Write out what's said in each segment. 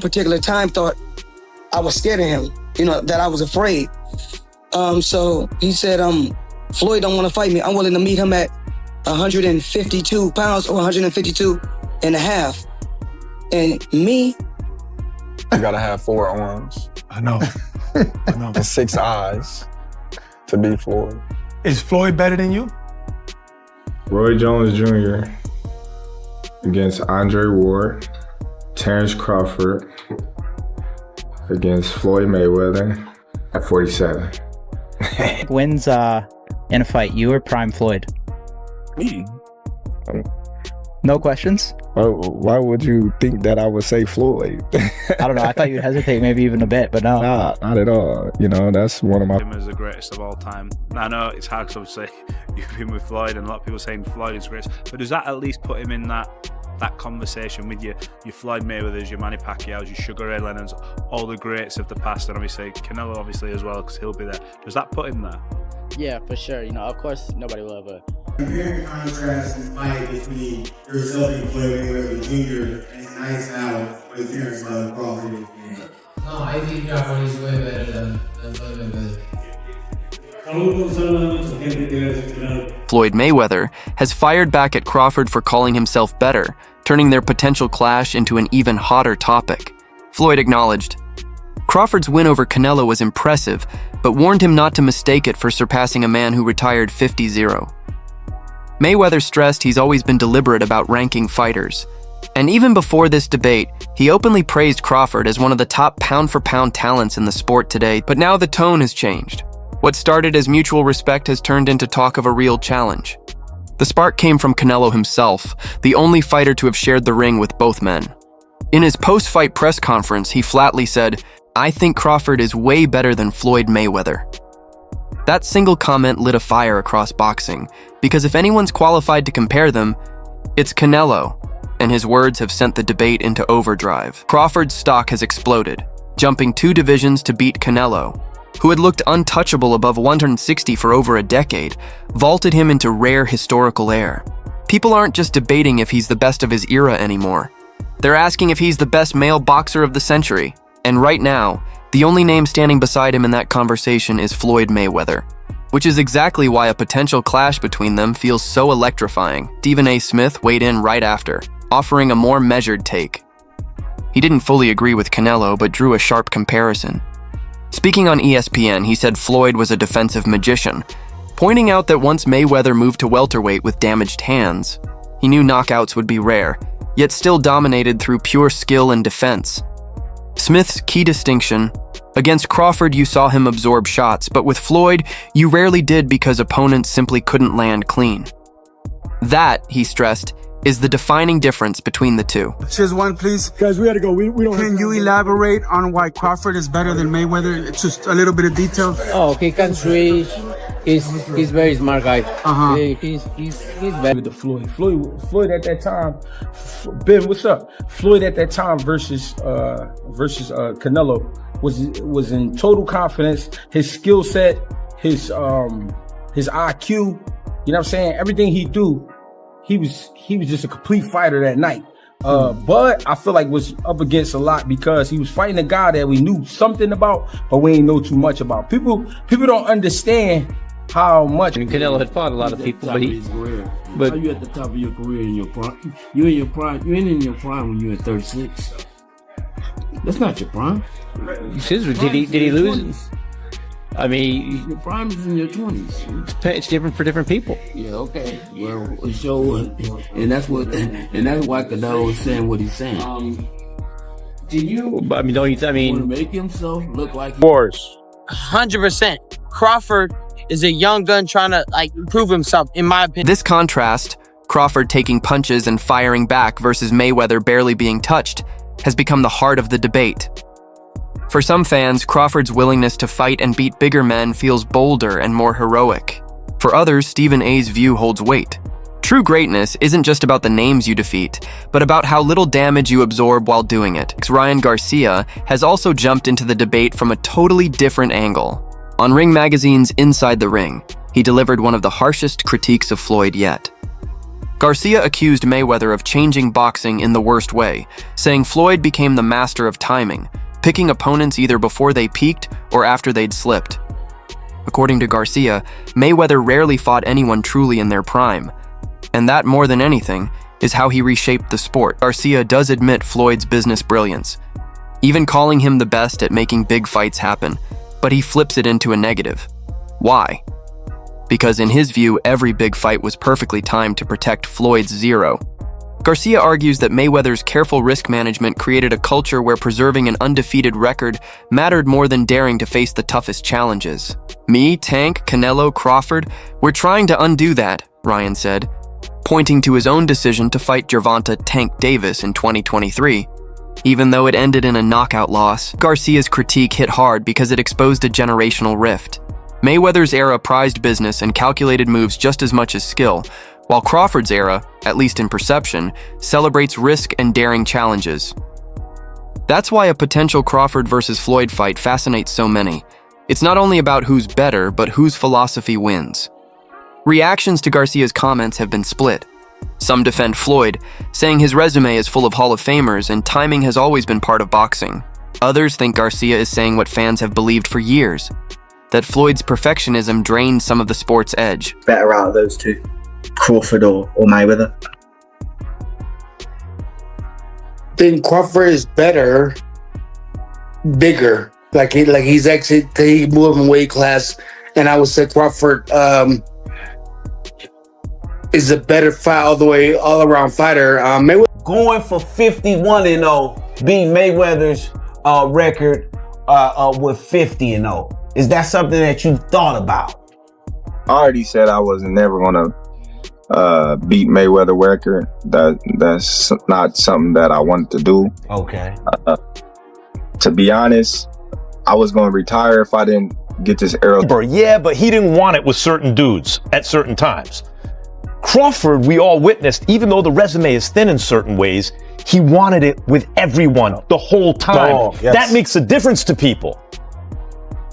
particular time thought I was scared of him, that I was afraid. So he said, Floyd don't want to fight me. I'm willing to meet him at 152 pounds or 152 and a half. And me, I gotta have 4 arms. I know. And 6 eyes to be Floyd. Is Floyd better than you? Roy Jones Jr. against Andre Ward, Terence Crawford against Floyd Mayweather at 47. Wins in a fight, you or Prime Floyd? Me? No questions? Why would you think that I would say Floyd? I don't know. I thought you'd hesitate maybe even a bit, but no. Nah, not at all. That's one of my... Him as the greatest of all time. I know it's hard because obviously you've been with Floyd and a lot of people saying Floyd is great, but does that at least put him in that conversation with your Floyd Mayweathers, your Manny Pacquiao's, your Sugar Ray Leonards, all the greats of the past, and obviously Canelo obviously as well because he'll be there. Does that put him there? Yeah, for sure. Of course, nobody will ever. Comparing contrast and fight between yourself and Floyd Mayweather Jr. and Nice Out with Terence Crawford. No, I think Crawford is way better than Floyd Mayweather. Floyd Mayweather has fired back at Crawford for calling himself better, turning their potential clash into an even hotter topic. Floyd acknowledged, Crawford's win over Canelo was impressive, but warned him not to mistake it for surpassing a man who retired 50-0. Mayweather stressed he's always been deliberate about ranking fighters. And even before this debate, he openly praised Crawford as one of the top pound-for-pound talents in the sport today, but now the tone has changed. What started as mutual respect has turned into talk of a real challenge. The spark came from Canelo himself, the only fighter to have shared the ring with both men. In his post-fight press conference, he flatly said, I think Crawford is way better than Floyd Mayweather. That single comment lit a fire across boxing, because if anyone's qualified to compare them, it's Canelo, and his words have sent the debate into overdrive. Crawford's stock has exploded, jumping 2 divisions to beat Canelo, who had looked untouchable above 160 for over a decade, vaulted him into rare historical air. People aren't just debating if he's the best of his era anymore. They're asking if he's the best male boxer of the century. And right now, the only name standing beside him in that conversation is Floyd Mayweather, which is exactly why a potential clash between them feels so electrifying. Stephen A. Smith weighed in right after, offering a more measured take. He didn't fully agree with Canelo, but drew a sharp comparison. Speaking on ESPN, he said Floyd was a defensive magician, pointing out that once Mayweather moved to welterweight with damaged hands, he knew knockouts would be rare, yet still dominated through pure skill and defense. Smith's key distinction, against Crawford you saw him absorb shots, but with Floyd, you rarely did because opponents simply couldn't land clean. That, he stressed, is the defining difference between the two. Cheers one, please. Guys, we gotta go. We don't Can you elaborate on why Crawford is better than Mayweather? It's just a little bit of detail. Oh, he can switch. He's very smart guy. He's better. With the Floyd at that time, Ben, what's up? Floyd at that time versus Canelo was in total confidence. His skill set, his IQ, you know what I'm saying? Everything he do, he was just a complete fighter that night. But I feel like was up against a lot because he was fighting a guy that we knew something about, but we ain't know too much about. People don't understand how much. Canelo had fought a lot of people, but How you at the top of your career in your prime? You in your prime? You ain't in your prime when you at 36. That's not your prime. did he lose? I mean, Your prime is in your 20s. it's different for different people. Yeah, okay. Well, so, and that's why Canelo is saying what he's saying. I mean, don't you? I Want to mean, make himself look like Wars. 100%. Crawford is a young gun trying to prove himself, in my opinion. This contrast, Crawford taking punches and firing back versus Mayweather barely being touched, has become the heart of the debate. For some fans, Crawford's willingness to fight and beat bigger men feels bolder and more heroic. For others, Stephen A.'s view holds weight. True greatness isn't just about the names you defeat, but about how little damage you absorb while doing it. Ryan Garcia has also jumped into the debate from a totally different angle. On Ring Magazine's Inside the Ring, he delivered one of the harshest critiques of Floyd yet. Garcia accused Mayweather of changing boxing in the worst way, saying Floyd became the master of timing, picking opponents either before they peaked or after they'd slipped. According to Garcia, Mayweather rarely fought anyone truly in their prime, and that, more than anything, is how he reshaped the sport. Garcia does admit Floyd's business brilliance, even calling him the best at making big fights happen, but he flips it into a negative. Why? Because in his view, every big fight was perfectly timed to protect Floyd's zero. Garcia argues that Mayweather's careful risk management created a culture where preserving an undefeated record mattered more than daring to face the toughest challenges. Me, Tank, Canelo, Crawford, we're trying to undo that, Ryan said, pointing to his own decision to fight Gervonta Tank Davis in 2023. Even though it ended in a knockout loss, Garcia's critique hit hard because it exposed a generational rift. Mayweather's era prized business and calculated moves just as much as skill, while Crawford's era, at least in perception, celebrates risk and daring challenges. That's why a potential Crawford versus Floyd fight fascinates so many. It's not only about who's better, but whose philosophy wins. Reactions to Garcia's comments have been split. Some defend Floyd, saying his resume is full of Hall of Famers and timing has always been part of boxing. Others think Garcia is saying what fans have believed for years, that Floyd's perfectionism drained some of the sport's edge. Better out of those two, Crawford or Mayweather? I think Crawford is better, bigger. He's actually, he moved in weight class, and I would say Crawford is a better fight all around fighter. Mayweather going for 51-0, beat Mayweather's record with 50-0. Is that something that you thought about? I already said I was never gonna beat Mayweather record. That's not something that I wanted to do. Okay. To be honest, I was gonna retire if I didn't get this arrow. Yeah, but he didn't want it with certain dudes at certain times. Crawford, we all witnessed, even though the resume is thin in certain ways, he wanted it with everyone the whole time. Oh, yes. That makes a difference to people.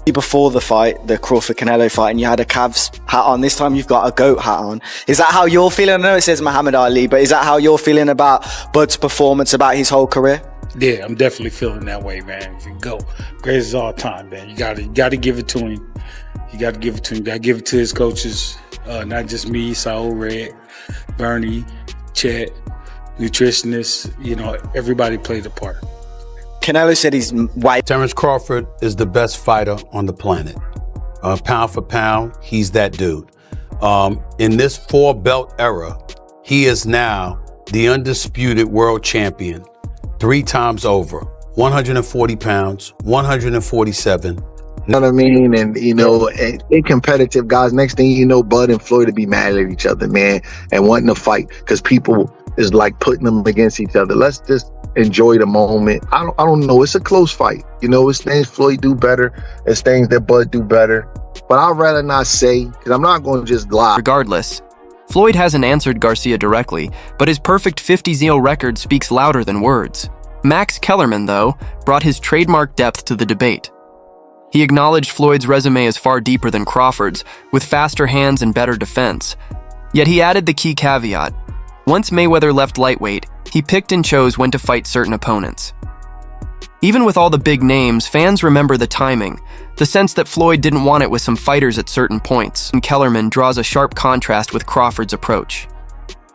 Before the fight, the Crawford-Canelo fight, and you had a Cavs hat on. This time you've got a GOAT hat on. Is that how you're feeling? I know it says Muhammad Ali, but is that how you're feeling about Bud's performance, about his whole career? Yeah, I'm definitely feeling that way, man. GOAT, greatest of all time, man. You got to give it to him. You got to give it to him. You got to give it to his coaches, not just me, Saul Red, Bernie, Chet, nutritionists. Everybody played a part. Canelo said he's white. Terence Crawford is the best fighter on the planet. Pound for pound, he's that dude. In this 4-belt era, he is now the undisputed world champion 3 times over. 140 pounds, 147. You know what I mean? And, in competitive guys, next thing you know, Bud and Floyd to be mad at each other, man, and wanting to fight because people is like putting them against each other. Let's just enjoy the moment. I don't know. It's a close fight. It's things Floyd do better. It's things that Bud do better. But I'd rather not say, because I'm not going to just lie. Regardless, Floyd hasn't answered Garcia directly, but his perfect 50-0 record speaks louder than words. Max Kellerman, though, brought his trademark depth to the debate. He acknowledged Floyd's resume is far deeper than Crawford's, with faster hands and better defense. Yet he added the key caveat. Once Mayweather left lightweight, he picked and chose when to fight certain opponents. Even with all the big names, fans remember the timing, the sense that Floyd didn't want it with some fighters at certain points, and Kellerman draws a sharp contrast with Crawford's approach.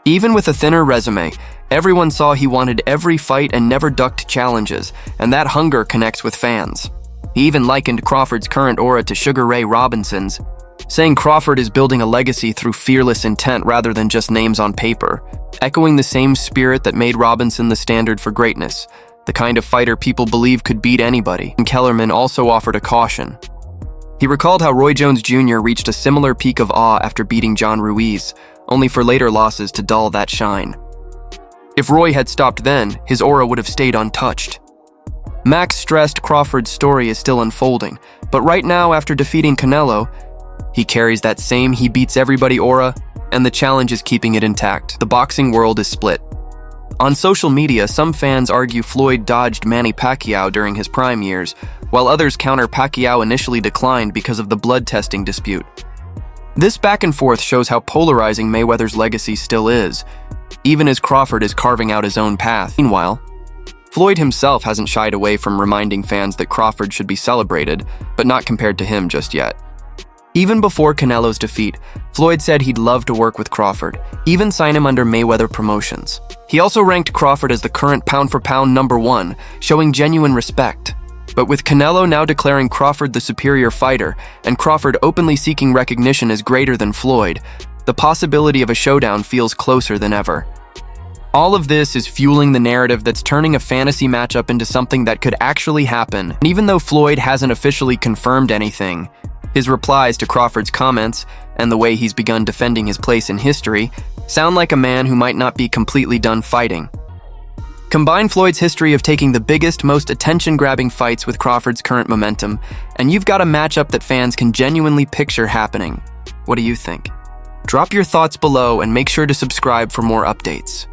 Even with a thinner resume, everyone saw he wanted every fight and never ducked challenges, and that hunger connects with fans. He even likened Crawford's current aura to Sugar Ray Robinson's, saying Crawford is building a legacy through fearless intent rather than just names on paper, echoing the same spirit that made Robinson the standard for greatness, the kind of fighter people believe could beat anybody. And Kellerman also offered a caution. He recalled how Roy Jones Jr. reached a similar peak of awe after beating John Ruiz, only for later losses to dull that shine. If Roy had stopped then, his aura would have stayed untouched. Max stressed Crawford's story is still unfolding, but right now, after defeating Canelo, he carries that same he beats everybody aura, and the challenge is keeping it intact. The boxing world is split. On social media, some fans argue Floyd dodged Manny Pacquiao during his prime years, while others counter Pacquiao initially declined because of the blood testing dispute. This back and forth shows how polarizing Mayweather's legacy still is, even as Crawford is carving out his own path. Meanwhile, Floyd himself hasn't shied away from reminding fans that Crawford should be celebrated, but not compared to him just yet. Even before Canelo's defeat, Floyd said he'd love to work with Crawford, even sign him under Mayweather Promotions. He also ranked Crawford as the current pound-for-pound #1, showing genuine respect. But with Canelo now declaring Crawford the superior fighter, and Crawford openly seeking recognition as greater than Floyd, the possibility of a showdown feels closer than ever. All of this is fueling the narrative that's turning a fantasy matchup into something that could actually happen. And even though Floyd hasn't officially confirmed anything, his replies to Crawford's comments, and the way he's begun defending his place in history, sound like a man who might not be completely done fighting. Combine Floyd's history of taking the biggest, most attention-grabbing fights with Crawford's current momentum, and you've got a matchup that fans can genuinely picture happening. What do you think? Drop your thoughts below and make sure to subscribe for more updates.